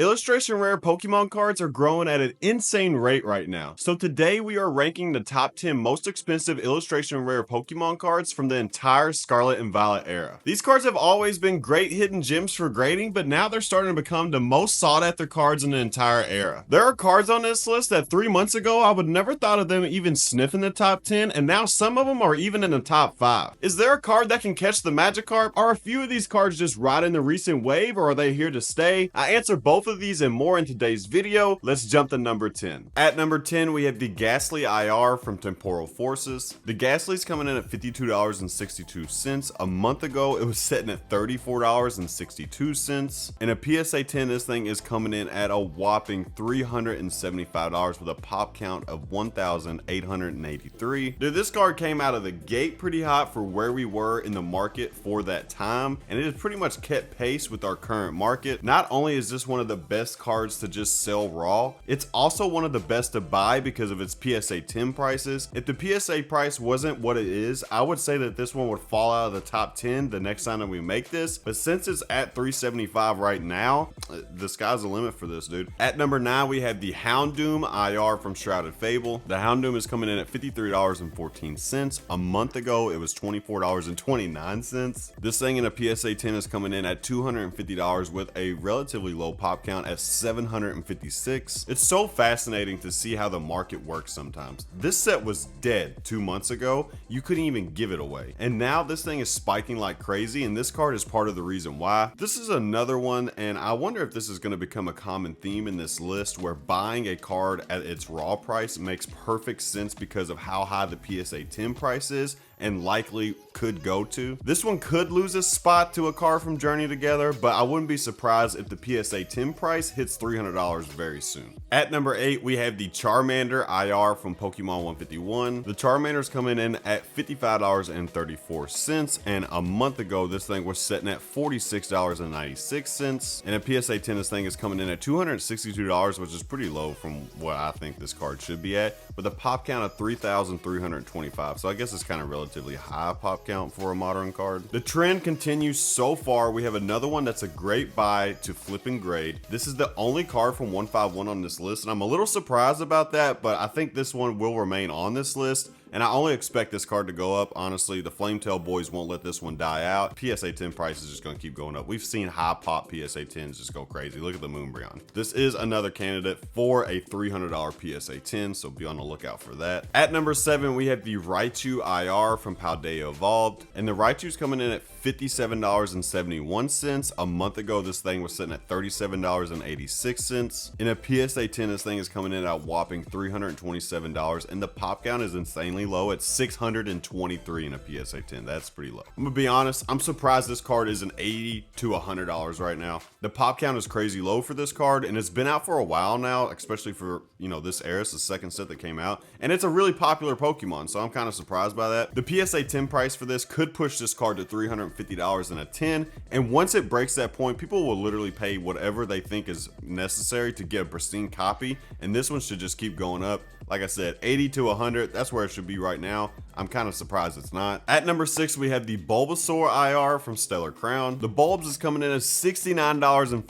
Illustration rare Pokemon cards are growing at an insane rate right now. So today we are ranking the top 10 most expensive illustration rare Pokemon cards from the entire Scarlet and Violet era. These cards have always been great hidden gems for grading, but now they're starting to become the most sought after cards in the entire era. There are cards on this list that 3 months ago I would never thought of them even sniffing the top 10, and now some of them are even in the top 5. Is there a card that can catch the Magikarp? Are a few of these cards just riding the recent wave, or are they here to stay? I answer both of these and more in today's video. Let's jump to number 10. At number 10, we have the Gastly IR from Temporal Forces. The Gastly's coming in at $52.62. A month ago, it was sitting at $34.62. In a PSA 10, this thing is coming in at a whopping $375 with a pop count of 1,883. Dude, this card came out of the gate pretty hot for where we were in the market for that time, and it has pretty much kept pace with our current market. Not only is this one of the best cards to just sell raw, it's also one of the best to buy because of its PSA 10 prices. If the PSA price wasn't what it is, I would say that this one would fall out of the top 10 the next time that we make this, but since it's at $375 right now, the sky's the limit for this, dude. At number 9, we have the Houndoom IR from Shrouded Fable. The Houndoom is coming in at $53.14. A month ago, it was $24.29. This thing in a PSA 10 is coming in at $250 with a relatively low pop count at 756. It's so fascinating to see how the market works sometimes. This set was dead 2 months ago. You couldn't even give it away. And now this thing is spiking like crazy, and this card is part of the reason why. This is another one, and I wonder if this is going to become a common theme in this list where buying a card at its raw price makes perfect sense because of how high the PSA 10 price is and likely could go to. This one could lose its spot to a card from Journey Together, but I wouldn't be surprised if the PSA 10 price hits $300 very soon. At number 8, we have the Charmander IR from Pokemon 151. The Charmander's coming in at $55.34, and a month ago this thing was sitting at $46.96. And a PSA 10, this thing is coming in at $262, which is pretty low from what I think this card should be at, with a pop count of 3,325. So I guess it's kind of relatively high pop count for a modern card. The trend continues so far. We have another one that's a great buy to flip and grade. This is the only card from 151 on this list, and I'm a little surprised about that, but I think this one will remain on this list. And I only expect this card to go up. Honestly, the Flametail boys won't let this one die out. PSA 10 price is just going to keep going up. We've seen high pop PSA 10s just go crazy. Look at the Moonbryon. This is another candidate for a $300 PSA 10, so be on the lookout for that. At number 7, we have the Raichu IR from Paldea Evolved. And the Raichu's coming in at $57.71. A month ago, this thing was sitting at $37.86. In a PSA 10, this thing is coming in at a whopping $327, and the pop count is insanely low at 623 in a PSA 10. That's pretty low. I'm gonna be honest, I'm surprised this card isn't $80 to $100 right now. The pop count is crazy low for this card, and it's been out for a while now, especially for, this era. It's the second set that came out, and it's a really popular Pokemon, so I'm kind of surprised by that. The PSA 10 price for this could push this card to $350 in a 10, and once it breaks that point, people will literally pay whatever they think is necessary to get a pristine copy, and this one should just keep going up. Like I said, 80 to 100, that's where it should be right now. I'm kind of surprised it's not. At number 6, we have the Bulbasaur IR from Stellar Crown. The Bulbs is coming in at $69.40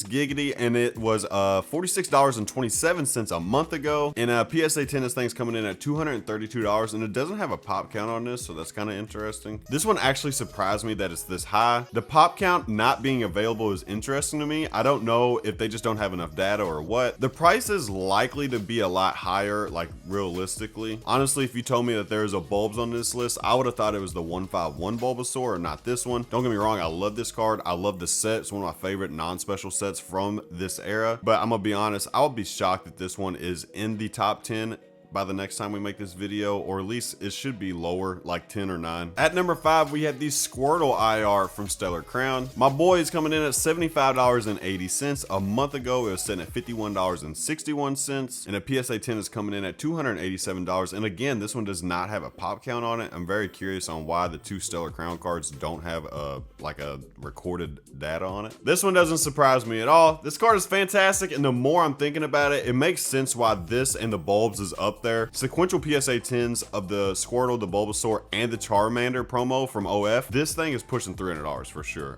giggity, and it was $46.27 a month ago. In a PSA 10, this thing's coming in at $232, and it doesn't have a pop count on this, so that's kind of interesting. This one actually surprised me that it's this high. The pop count not being available is interesting to me. I don't know if they just don't have enough data or what. The price is likely to be a lot higher, like realistically. Honestly, if you told me that there's a Bulbs on this list, I would have thought it was the 151 Bulbasaur and not this one. Don't get me wrong, I love this card. I love the set. It's one of my favorite non-special sets from this era, but I'm gonna be honest, I would be shocked if this one is in the top 10 by the next time we make this video, or at least it should be lower, like 10 or 9. At number 5, we had the Squirtle IR from Stellar Crown. My boy is coming in at $75.80. A month ago, it was sitting at $51.61, and a PSA 10 is coming in at $287. And again, this one does not have a pop count on it. I'm very curious on why the two Stellar Crown cards don't have a recorded data on it. This one doesn't surprise me at all. This card is fantastic, and the more I'm thinking about it, it makes sense why this and the Bulbs is up there. Sequential PSA 10s of the Squirtle, the Bulbasaur, and the Charmander promo from OF. This thing is pushing $300 for sure.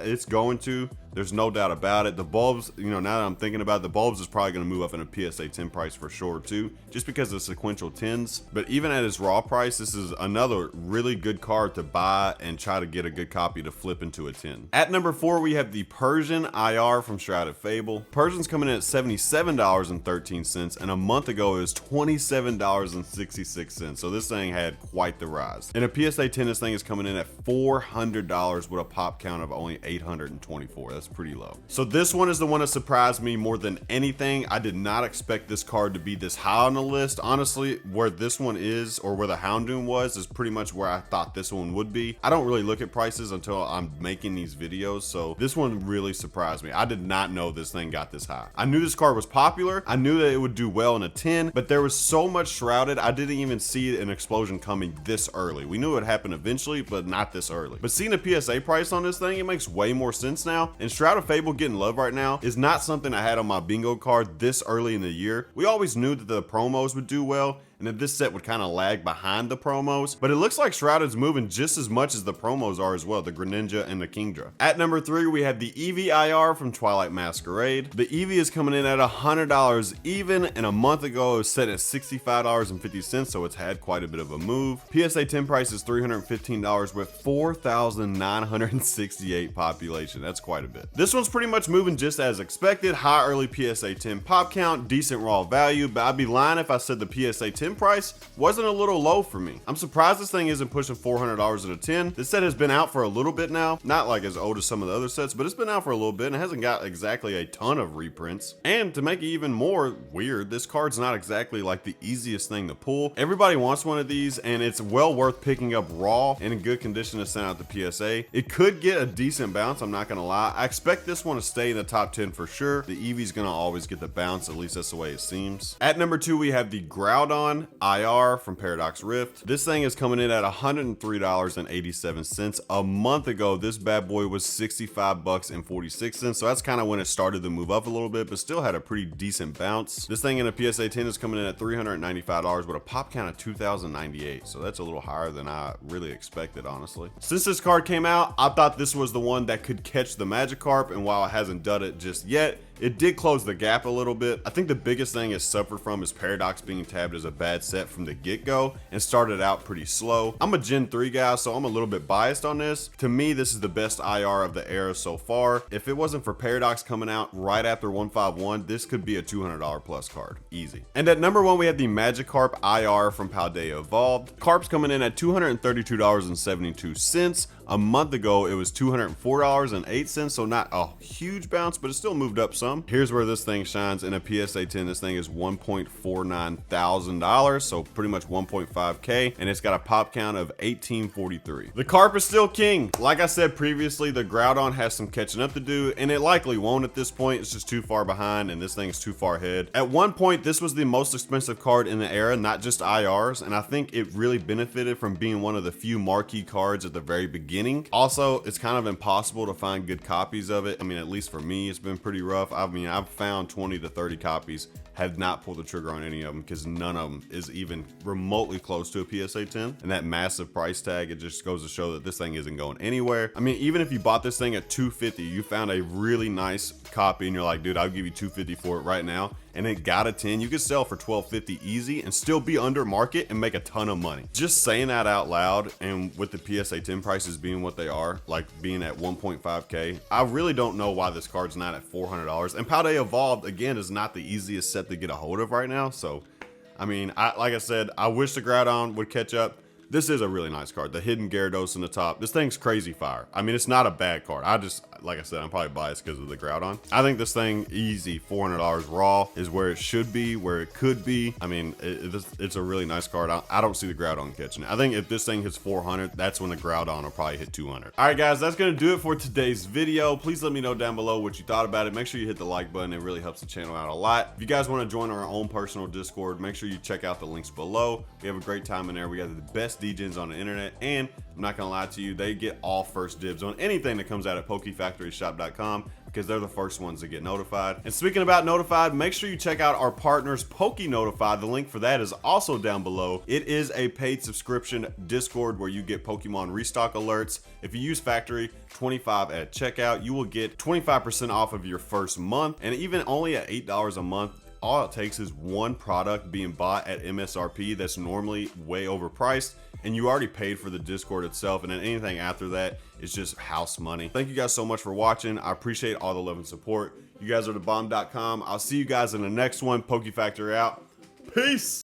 It's going to. There's no doubt about it. The bulbs, you know, now that I'm thinking about it, the bulbs is probably going to move up in a PSA 10 price for sure too, just because of sequential 10s. But even at its raw price, this is another really good card to buy and try to get a good copy to flip into a 10. At number 4, we have the Persian IR from Shrouded Fable. Persian's coming in at $77.13, and a month ago it was $27.66. So this thing had quite the rise. In a PSA 10, this thing is coming in at $400 with a pop count of only 824. That's pretty low. So this one is the one that surprised me more than anything. I did not expect this card to be this high on the list. Honestly, where this one is, or where the Houndoom was, is pretty much where I thought this one would be. I don't really look at prices until I'm making these videos, so this one really surprised me. I did not know this thing got this high. I knew this card was popular. I knew that it would do well in a 10, but there was so much Shrouded, I didn't even see an explosion coming this early. We knew it would happen eventually, but not this early. But seeing the PSA price on this thing, it makes way more sense now. And Shrouded Fable getting love right now is not something I had on my bingo card this early in the year. We always knew that the promos would do well, and that this set would kind of lag behind the promos, but it looks like Shrouded's moving just as much as the promos are as well, the Greninja and the Kingdra. At number 3, we have the Eevee IR from Twilight Masquerade. The Eevee is coming in at $100 even, and a month ago it was set at $65.50, so it's had quite a bit of a move. PSA 10 price is $315 with 4,968 population. That's quite a bit. This one's pretty much moving just as expected. High early PSA 10 pop count, decent raw value, but I'd be lying if I said the PSA 10 price wasn't a little low for me. I'm surprised this thing isn't pushing $400 at a 10. This set has been out for a little bit now, not like as old as some of the other sets, but it's been out for a little bit and it hasn't got exactly a ton of reprints. And to make it even more weird, this card's not exactly like the easiest thing to pull. Everybody wants one of these, and it's well worth picking up raw and in good condition to send out the PSA. It could get a decent bounce, I'm not gonna lie. I expect this one to stay in the top 10 for sure. The Eevee's gonna always get the bounce, at least that's the way it seems. At number 2, we have the Groudon IR from Paradox Rift. This thing is coming in at $103.87. A month ago, this bad boy was $65.46, so that's kind of when it started to move up a little bit, but still had a pretty decent bounce. This thing in a PSA 10 is coming in at $395 with a pop count of 2,098, so that's a little higher than I really expected, honestly. Since this card came out, I thought this was the one that could catch the Magikarp, and while it hasn't done it just yet, it did close the gap a little bit. I think the biggest thing it suffered from is Paradox being tabbed as a bad set from the get-go and started out pretty slow. I'm a Gen 3 guy, so I'm a little bit biased on this. To me, this is the best IR of the era so far. If it wasn't for Paradox coming out right after 151, this could be a $200 plus card, easy. And at number 1, we have the Magikarp IR from Paldea Evolved. Carp's coming in at $232.72. A month ago, it was $204.08, so not a huge bounce, but it still moved up some. Here's where this thing shines. In a PSA 10, this thing is $1.49 thousand, so pretty much 1.5K, and it's got a pop count of 1843. The Carp is still king. Like I said previously, the Groudon has some catching up to do, and it likely won't at this point. It's just too far behind, and this thing is too far ahead. At one point, this was the most expensive card in the era, not just IRs, and I think it really benefited from being one of the few marquee cards at the very beginning. Also, it's kind of impossible to find good copies of it. I mean, at least for me, it's been pretty rough. I mean, I've found 20 to 30 copies, have not pulled the trigger on any of them because none of them is even remotely close to a PSA 10. And that massive price tag, it just goes to show that this thing isn't going anywhere. I mean, even if you bought this thing at $250, you found a really nice copy and you're like, dude, I'll give you $250 for it right now, and it got a 10, you could sell for $12.50 easy and still be under market and make a ton of money. Just saying that out loud, and with the PSA 10 prices being what they are, like being at 1.5K, I really don't know why this card's not at $400. And Paldea Evolved, again, is not the easiest set to get a hold of right now. So, I mean, like I said, I wish the Groudon would catch up. This is a really nice card. The hidden Gyarados in the top. This thing's crazy fire. I mean, it's not a bad card. Like I said, I'm probably biased because of the Groudon. I think this thing, easy, $400 raw is where it should be, where it could be. I mean, it's a really nice card. I don't see the Groudon catching it. I think if this thing hits 400, that's when the Groudon will probably hit 200. All right, guys, that's going to do it for today's video. Please let me know down below what you thought about it. Make sure you hit the like button. It really helps the channel out a lot. If you guys want to join our own personal Discord, make sure you check out the links below. We have a great time in there. We got the best DJs on the internet, and I'm not gonna lie to you, they get all first dibs on anything that comes out at PokeFactoryShop.com. because they're the first ones to get notified. And speaking about notified, make sure you check out our partners PokeNotify. The link for that is also down below. It is a paid subscription Discord where you get Pokemon restock alerts. If you use Factory 25 at checkout, you will get 25% off of your first month, and even only at $8 a month. All it takes is one product being bought at MSRP that's normally way overpriced, and you already paid for the Discord itself, and then anything after that is just house money. Thank you guys so much for watching. I appreciate all the love and support. You guys are thebomb.com. I'll see you guys in the next one. PokeFactory out. Peace.